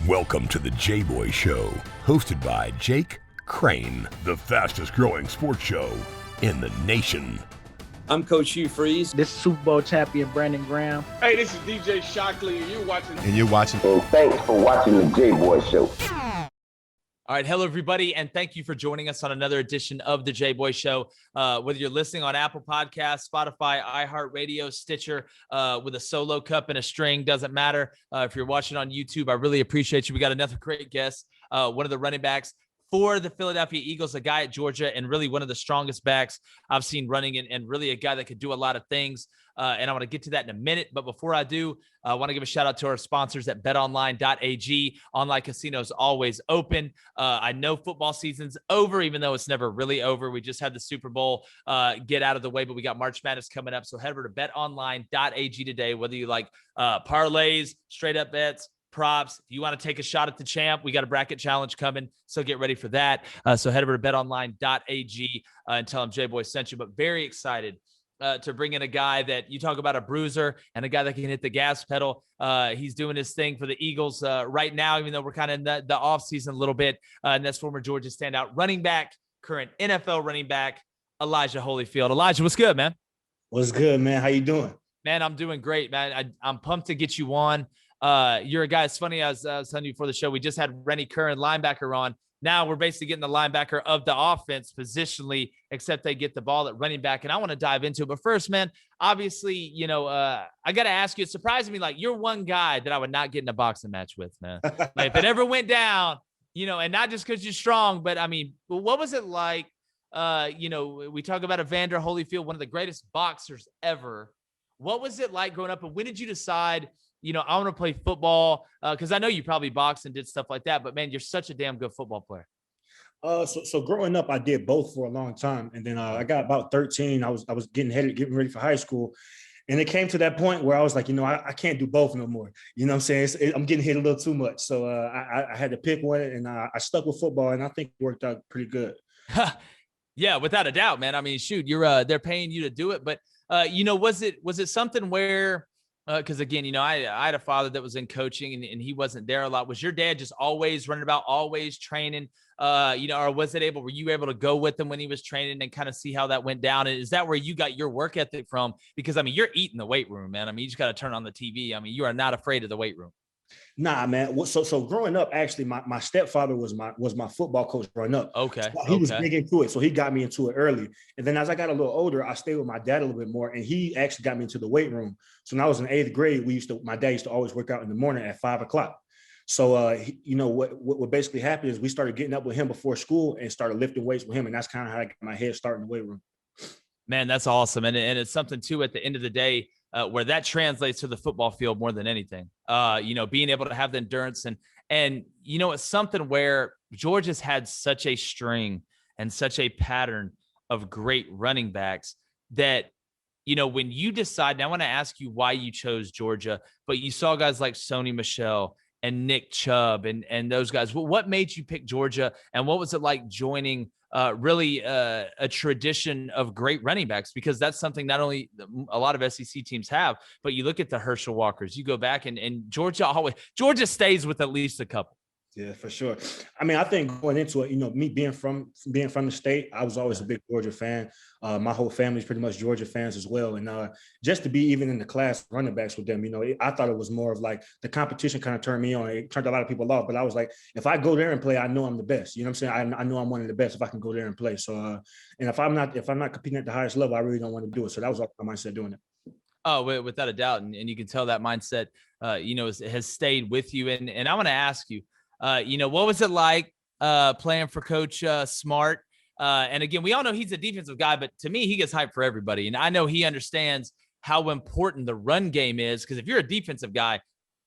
Welcome to the Jboy Show, hosted by Jake Crain, the fastest growing sports show in the nation. I'm Coach Hugh Freeze. This is Super Bowl champion Brandon Graham. Hey, this is DJ Shockley, and you're watching. And thanks for watching the Jboy Show. All right. Hello, everybody. And thank you for joining us on another edition of the Jboy Show. Whether you're listening on Apple Podcasts, Spotify, iHeartRadio, Stitcher, with a solo cup and a string, doesn't matter. If you're watching on YouTube, I really appreciate you. We got another great guest, one of the running backs for the Philadelphia Eagles, a guy at Georgia, and really one of the strongest backs I've seen running, and really a guy that could do a lot of things. And I want to get to that in a minute. But before I do, I want to give a shout out to our sponsors at betonline.ag. Online casinos always open. I know football season's over, even though it's never really over. We just had the Super Bowl get out of the way, but we got March Madness coming up. So head over to betonline.ag today, whether you like parlays, straight up bets, props. If you want to take a shot at the champ, we got a bracket challenge coming, so get ready for that. So head over to betonline.ag and tell them Jboy sent you. But very excited to bring in a guy that you talk about, a bruiser and a guy that can hit the gas pedal. He's doing his thing for the Eagles right now, even though we're kind of in the off season a little bit. And that's former Georgia standout running back, current NFL running back, Elijah Holyfield. Elijah, what's good, man? What's good, man? How you doing? Man, I'm doing great, man. I'm pumped to get you on. You're a guy. It's funny. I was telling you before the show, we just had Rennie Curran, linebacker, on. Now we're basically getting the linebacker of the offense positionally, except they get the ball at running back. And I want to dive into it. But first, man, obviously, you know, I got to ask you, it surprised me. Like, you're one guy that I would not get in a boxing match with, man. Like, if it ever went down, you know, and not just because you're strong, but I mean, what was it like? You know, we talk about Evander Holyfield, one of the greatest boxers ever. What was it like growing up? And when did you decide, you know, I want to play football? Because I know you probably boxed and did stuff like that, but man, you're such a damn good football player. So growing up, I did both for a long time, and then I got about 13. I was getting ready for high school, and it came to that point where I was like, you know, I can't do both no more. You know what I'm saying? I'm getting hit a little too much, so I had to pick one, and I stuck with football, and I think it worked out pretty good. Yeah, without a doubt, man. I mean, shoot, you're they're paying you to do it, but you know, was it something where? Because again, you know, I had a father that was in coaching and he wasn't there a lot. Was your dad just always running about, always training, you know, or were you able to go with him when he was training and kind of see how that went down? And is that where you got your work ethic from? Because I mean, you're eating the weight room, man. I mean, you just got to turn on the TV. I mean, you are not afraid of the weight room. Nah, man. So growing up, actually, my stepfather was my football coach growing up. Okay. So he was big into it, so he got me into it early. And then as I got a little older, I stayed with my dad a little bit more, and he actually got me into the weight room. So when I was in 8th grade, my dad used to always work out in the morning at 5 o'clock. So you know what basically happened is we started getting up with him before school and started lifting weights with him, and that's kind of how I got my head started in the weight room. Man, that's awesome, and it's something too. At the end of the day, where that translates to the football field more than anything, you know, being able to have the endurance and, you know, it's something where Georgia's had such a string and such a pattern of great running backs that, you know, when you decide, and I want to ask you why you chose Georgia, but you saw guys like Sony Michel and Nick Chubb and those guys. What made you pick Georgia, and what was it like joining really a tradition of great running backs? Because that's something not only a lot of SEC teams have, but you look at the Herschel Walkers, you go back and Georgia stays with at least a couple. Yeah, for sure. I mean, I think going into it, you know, me being from the state, I was always a big Georgia fan. My whole family's pretty much Georgia fans as well. And just to be even in the class running backs with them, you know, I thought it was more of like the competition kind of turned me on. It turned a lot of people off, but I was like, if I go there and play, I know I'm the best. You know what I'm saying? I know I'm one of the best if I can go there and play. So, and if I'm not competing at the highest level, I really don't want to do it. So that was my mindset doing it. Oh, without a doubt. And you can tell that mindset, you know, has stayed with you. And I want to ask you, you know, what was it like playing for Coach Smart? And again, we all know he's a defensive guy, but to me, he gets hyped for everybody. And I know he understands how important the run game is, because if you're a defensive guy,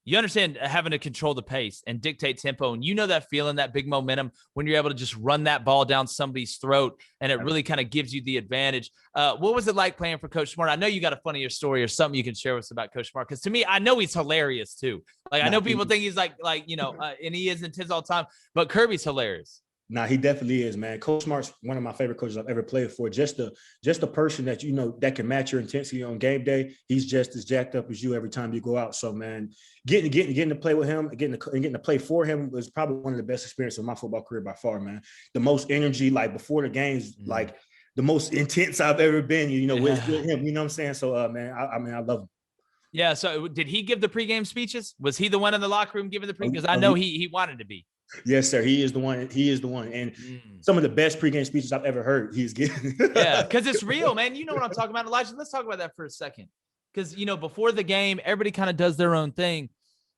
you understand having to control the pace and dictate tempo. And you know that feeling, that big momentum when you're able to just run that ball down somebody's throat, and it really kind of gives you the advantage. What was it like playing for Coach Smart? I know you got a funnier story or something you can share with us about Coach Smart, because to me, I know he's hilarious too. Like, I know people think he's like, you know, and he is intense all the time, but Kirby's hilarious. Nah, he definitely is, man. Coach Smart's one of my favorite coaches I've ever played for. Just a person that that can match your intensity on game day. He's just as jacked up as you every time you go out. So, man, getting to play with him, getting to play for him was probably one of the best experiences of my football career by far, man. The most energy, like before the games, like the most intense I've ever been. With him. You know what I'm saying? So, man, I love him. Yeah. So, did he give the pregame speeches? Was he the one in the locker room giving the pregame? Because I know he wanted to be. Yes, sir. He is the one. And some of the best pregame speeches I've ever heard he's giving. Yeah, because it's real, man. You know what I'm talking about, Elijah. Let's talk about that for a second. Because, before the game, everybody kind of does their own thing.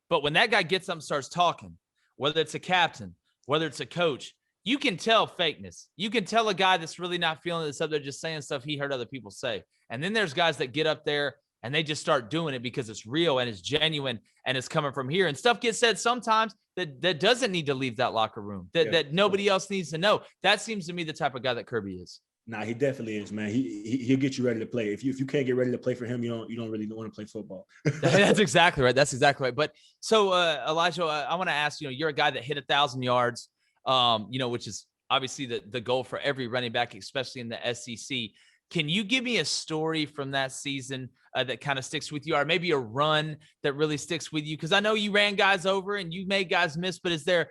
But when that guy gets up and starts talking, whether it's a captain, whether it's a coach, you can tell fakeness. You can tell a guy that's really not feeling this up there, just saying stuff he heard other people say. And then there's guys that get up there and they just start doing it because it's real and it's genuine and it's coming from here. And stuff gets said sometimes that doesn't need to leave that locker room, that nobody else needs to know. That seems to me the type of guy that Kirby is. Nah, he definitely is, man. He'll get you ready to play. If you can't get ready to play for him, you don't really want to play football. That's exactly right. That's exactly right. But so, Elijah, I want to ask, you're a guy that hit 1,000 yards, which is obviously the goal for every running back, especially in the SEC. Can you give me a story from that season that kind of sticks with you, or maybe a run that really sticks with you? Because I know you ran guys over and you made guys miss, but is there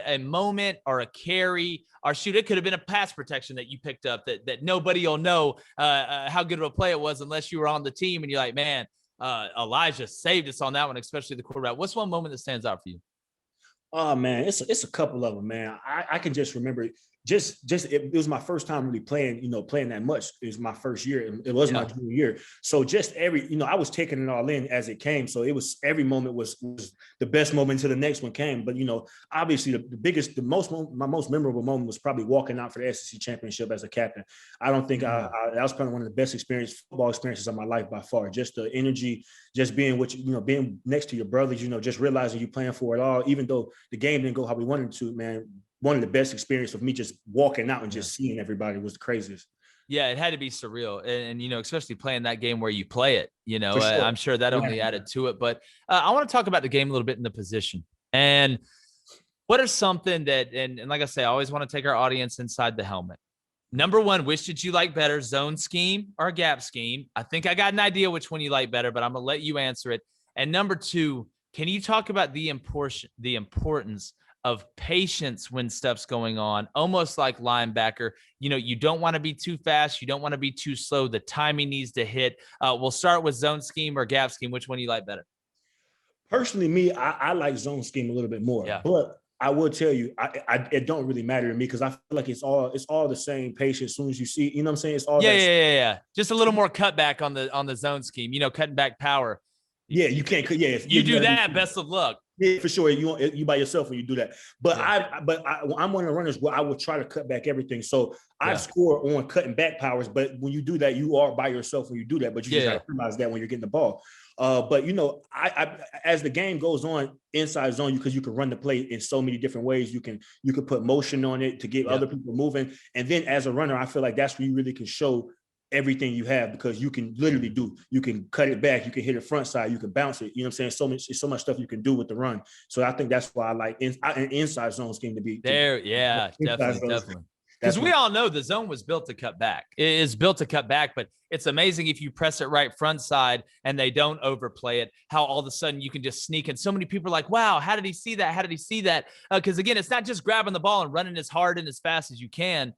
a moment or a carry or shoot? It could have been a pass protection that you picked up that nobody will know how good of a play it was unless you were on the team and you're like, man, Elijah saved us on that one, especially the quarterback. What's one moment that stands out for you? Oh man, it's a couple of them, man. I can just remember it was my first time really playing that much. It was my first year. It was my junior year. So just I was taking it all in as it came. So it was every moment was the best moment until the next one came. But obviously my most memorable moment was probably walking out for the SEC championship as a captain. I don't think that was probably one of the best football experiences of my life by far. Just the energy, just being being next to your brothers, just realizing you're playing for it all, even though the game didn't go how we wanted it to, man. One of the best experiences of me just walking out and just seeing everybody was the craziest. Yeah, it had to be surreal. And especially playing that game where you play it, Sure. I'm sure that only added to it. But I want to talk about the game a little bit in the position. And what are something that, and like I say, I always want to take our audience inside the helmet. Number one, which did you like better, zone scheme or gap scheme? I think I got an idea which one you like better, but I'm going to let you answer it. And number two, can you talk about the importance of patience when stuff's going on, almost like linebacker? You don't want to be too fast. You don't want to be too slow. The timing needs to hit. We'll start with zone scheme or gap scheme. Which one do you like better? Personally, me, I like zone scheme a little bit more. Yeah. But I will tell you, it don't really matter to me because I feel like it's all the same patience. As soon as you see, you know what I'm saying? It's all yeah. Just a little more cutback on the zone scheme. Cutting back power. Yeah, you can't. Yeah, you do that. Best of luck. Yeah, for sure. You by yourself when you do that. But I'm one of the runners where I will try to cut back everything. So I score on cutting back powers. But when you do that, you are by yourself when you do that. But you just got to realize that when you're getting the ball. But I as the game goes on, inside zone, because you can run the play in so many different ways. You can put motion on it to get other people moving. And then as a runner, I feel like that's where you really can show everything you have, because you can literally you can cut it back, you can hit it front side, you can bounce it, you know what I'm saying? So much stuff you can do with the run. So I think that's why I like an inside zone scheme to be there. Yeah, definitely. Because we all know the zone was built to cut back. It is built to cut back, but it's amazing if you press it right front side and they don't overplay it, how all of a sudden you can just sneak in. So many people are like, wow, how did he see that? How did he see that? Because again, it's not just grabbing the ball and running as hard and as fast as you can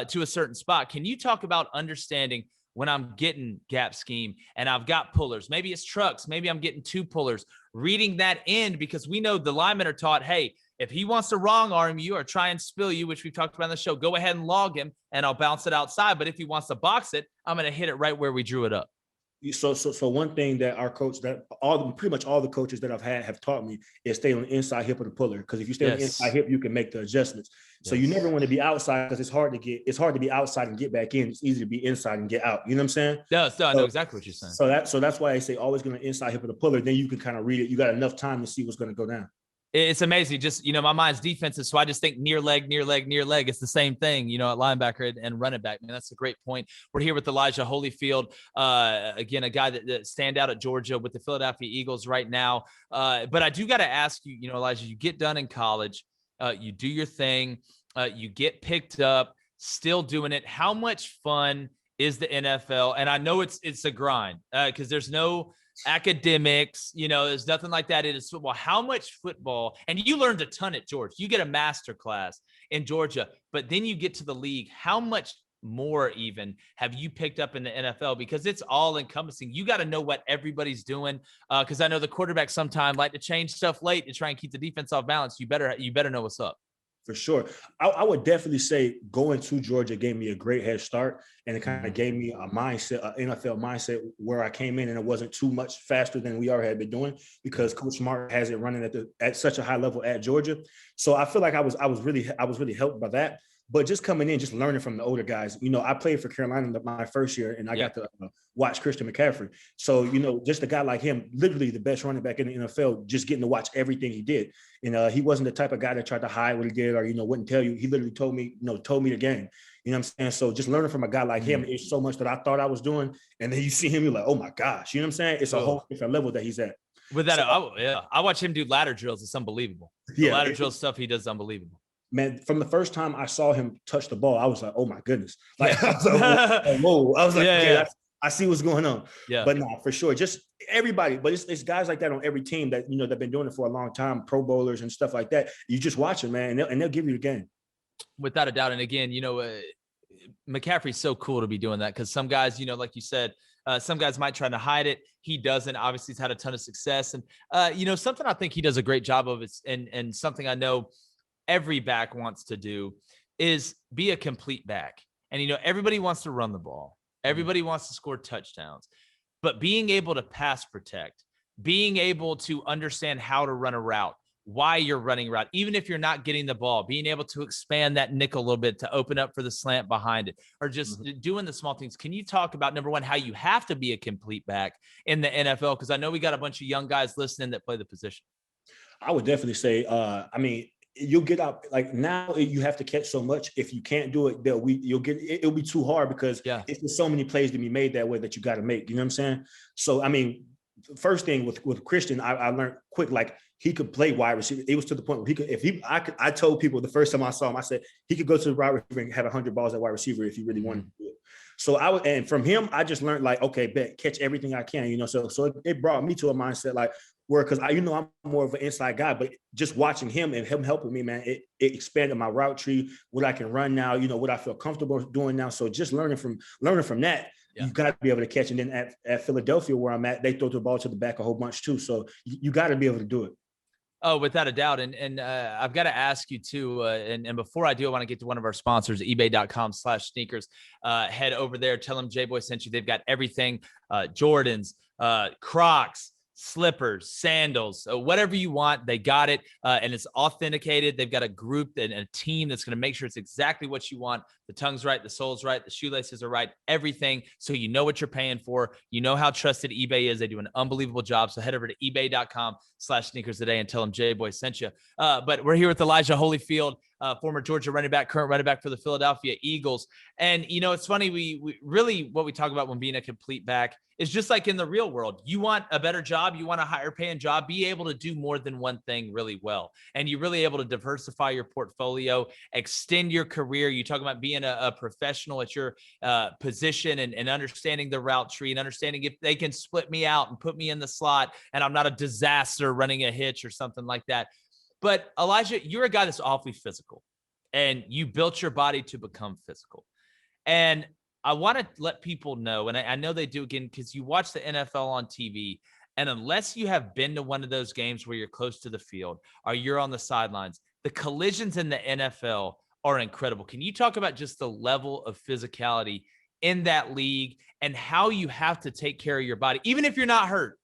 to a certain spot. Can you talk about understanding when I'm getting gap scheme and I've got pullers, maybe it's trucks, maybe I'm getting two pullers, reading that end, because we know the linemen are taught, hey, if he wants to wrong arm you or try and spill you, which we've talked about on the show, go ahead and log him and I'll bounce it outside. But if he wants to box it, I'm going to hit it right where we drew it up. So one thing that our coach, pretty much all the coaches that I've had have taught me is stay on the inside hip of the puller. Because if you stay on the inside hip, you can make the adjustments. So you never want to be outside, because it's hard to be outside and get back in. It's easy to be inside and get out. You know what I'm saying? No, I know exactly what you're saying. So that's why I say always going to inside hip of the puller. Then you can kind of read it. You got enough time to see what's going to go down. It's amazing. Just, my mind's defensive. So I just think near leg. It's the same thing, at linebacker and running back. Man, that's a great point. We're here with Elijah Holyfield. Again, a guy that stand out at Georgia with the Philadelphia Eagles right now. But I do got to ask you, Elijah, you get done in college, you do your thing. You get picked up, still doing it. How much fun is the NFL? And I know it's a grind because there's no academics, there's nothing like that. It is football. How much football? And you learned a ton at Georgia. You get a master class in Georgia, but then you get to the league. How much more even have you picked up in the NFL? Because it's all encompassing. You got to know what everybody's doing. Because I know the quarterbacks sometimes like to change stuff late to try and keep the defense off balance. You better know what's up. For sure. I would definitely say going to Georgia gave me a great head start, and it kind of gave me a mindset, an NFL mindset, where I came in and it wasn't too much faster than we already had been doing, because Coach Smart has it running at such a high level at Georgia. So I feel like I was really helped by that. But just coming in, just learning from the older guys. I played for Carolina my first year, and I got to watch Christian McCaffery. So, just a guy like him, literally the best running back in the NFL, just getting to watch everything he did. And he wasn't the type of guy that tried to hide what he did or, wouldn't tell you. He literally told me the game. You know what I'm saying? So just learning from a guy like him is so much that I thought I was doing. And then you see him, you're like, oh my gosh, you know what I'm saying? It's a whole different level that he's at. With that, I watch him do ladder drills. It's unbelievable. The ladder drill stuff he does is unbelievable. Man, from the first time I saw him touch the ball, I was like, oh my goodness. Like, I was like, whoa. I was like, okay, I see what's going on. Yeah. But no, for sure. Just everybody, but it's guys like that on every team that, they've been doing it for a long time, Pro Bowlers and stuff like that. You just watch it, man, and they'll give you the game. Without a doubt. And again, McCaffrey's so cool to be doing that, because some guys, like you said, some guys might try to hide it. He doesn't. Obviously, he's had a ton of success. And, something I think he does a great job of is, and something I know every back wants to do, is be a complete back. And, everybody wants to run the ball. Everybody wants to score touchdowns. But being able to pass protect, being able to understand how to run a route, why you're running a route, even if you're not getting the ball, being able to expand that nickel a little bit to open up for the slant behind it, or just doing the small things. Can you talk about, number one, how you have to be a complete back in the NFL? Because I know we got a bunch of young guys listening that play the position. I would definitely say, you'll get out, like, now you have to catch so much. If you can't do it, it'll be too hard, because it's just so many plays to be made that way that you got to make. You know what I'm saying? So, first thing with Christian, I learned quick, like, he could play wide receiver. It was to the point where I told people the first time I saw him, I said, he could go to the wide receiver and have 100 balls at wide receiver if he really wanted to do it. So and from him, I just learned, like, okay, bet, catch everything I can, so it brought me to a mindset, like, where, because I'm more of an inside guy, but just watching him and him helping me, man, it expanded my route tree, what I can run now, what I feel comfortable doing now. So just learning from that, you got to be able to catch. And then at Philadelphia, where I'm at, they throw the ball to the back a whole bunch too. So you got to be able to do it. Oh, without a doubt. And I've got to ask you too. And before I do, I want to get to one of our sponsors, ebay.com/sneakers. Head over there. Tell them Jboy sent you. They've got everything, Jordans, Crocs, slippers, sandals, whatever you want, they got it. And it's authenticated. They've got a group and a team that's going to make sure it's exactly what you want. The tongue's right, the sole's right, the shoelaces are right, everything. So you know what you're paying for. You know how trusted eBay is. They do an unbelievable job. So head over to ebay.com/sneakers today and tell them Jboy sent you. But we're here with Elijah Holyfield, former Georgia running back, current running back for the Philadelphia Eagles. And, it's funny, we really, what we talk about when being a complete back is just like in the real world. You want a better job, you want a higher paying job, be able to do more than one thing really well. And you're really able to diversify your portfolio, extend your career. You talk about being a professional at your position and understanding the route tree and understanding if they can split me out and put me in the slot and I'm not a disaster running a hitch or something like that. But Elijah, you're a guy that's awfully physical and you built your body to become physical. And I want to let people know, and I know they do, again, because you watch the NFL on TV, and unless you have been to one of those games where you're close to the field or you're on the sidelines, the collisions in the NFL are incredible. Can you talk about just the level of physicality in that league and how you have to take care of your body? Even if you're not hurt,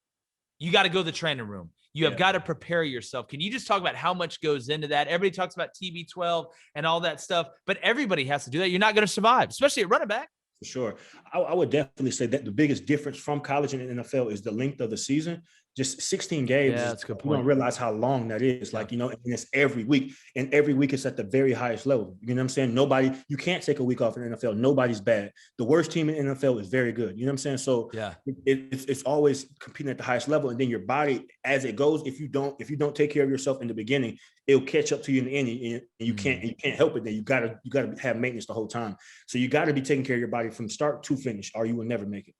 you got to go to the training room. You have got to prepare yourself. Can you just talk about how much goes into that? Everybody talks about TB12 and all that stuff, but everybody has to do that. You're not going to survive, especially at running back. For sure. I would definitely say that the biggest difference from college and NFL is the length of the season. just 16 games. Yeah, that's a good You don't point. realize how long that is. Like, you know, and it's every week. And every week it's at the very highest level. You know what I'm saying? You can't take a week off in the NFL. Nobody's bad. The worst team in the NFL is very good. You know what I'm saying? So Yeah. it's always competing at the highest level. And then your body, as it goes, if you don't take care of yourself in the beginning, it'll catch up to you in the end, and you can't help it. Then you gotta have maintenance the whole time. So you gotta be taking care of your body from start to finish, or you will never make it.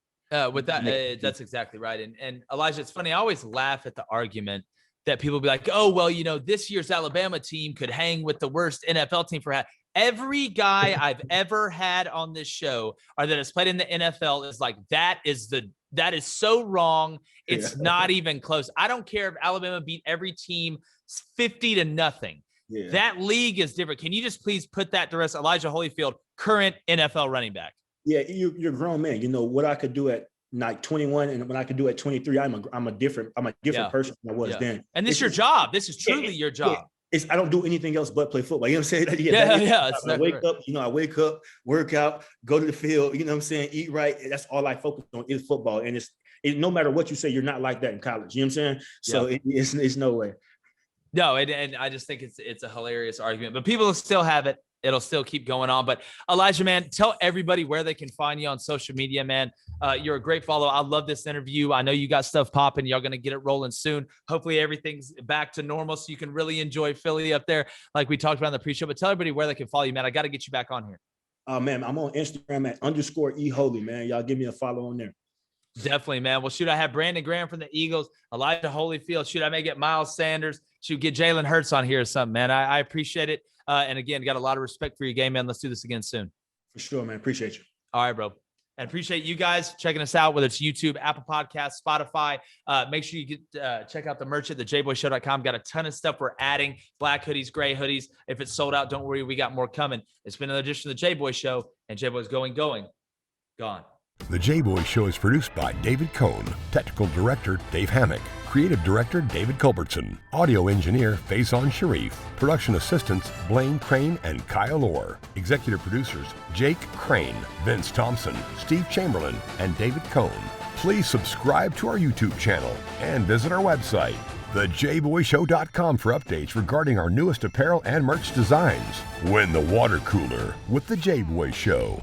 With that, that's exactly right. And Elijah, it's funny. I always laugh at the argument that people be like, oh, well, you know, this year's Alabama team could hang with the worst NFL team for every guy I've ever had on this show or that has played in the NFL is like, that is so wrong. It's not even close. I don't care if Alabama beat every team 50-0. Yeah. That league is different. Can you just please put that to rest? Elijah Holyfield, current NFL running back. Yeah, you're a grown man. You know what I could do at like 21 and what I could do at 23. I'm a different person than I was then. And this is your job. This is truly your job. I don't do anything else but play football. You know what I'm saying? I wake up, I wake up, work out, go to the field, you know what I'm saying? Eat right. That's all I focus on is football. And it's no matter what you say, you're not like that in college. You know what I'm saying? So it's no way. No, and I just think it's a hilarious argument, but people will still have it. It'll still keep going on. But Elijah, man, tell everybody where they can find you on social media, man. You're a great follow. I love this interview. I know you got stuff popping. Y'all going to get it rolling soon. Hopefully everything's back to normal so you can really enjoy Philly up there like we talked about in the pre-show. But tell everybody where they can follow you, man. I got to get you back on here. Man, I'm on Instagram at _eholy, man. Y'all give me a follow on there. Definitely, man. Well, shoot, I have Brandon Graham from the Eagles, Elijah Holyfield. Shoot, I may get Miles Sanders. Shoot, get Jalen Hurts on here or something, man. I appreciate it. And again, got a lot of respect for your game, man. Let's do this again soon. For sure, man. Appreciate you. All right, bro. And appreciate you guys checking us out, whether it's YouTube, Apple Podcasts, Spotify. Make sure you get check out the merch at thejboyshow.com. Got a ton of stuff we're adding. Black hoodies, gray hoodies. If it's sold out, don't worry. We got more coming. It's been another edition of the Jboy Show. And Jboy's gone. The Jboy Show is produced by David Cohn, Technical Director Dave Hammock, Creative Director David Culbertson, Audio Engineer Feyzan Shareef, Production Assistants Blaine Crain and Kyle Orr, Executive Producers Jake Crain, Vince Thompson, Steve Chamberlain, and David Cohn. Please subscribe to our YouTube channel and visit our website, thejboyshow.com, for updates regarding our newest apparel and merch designs. Win the water cooler with the Jboy Show.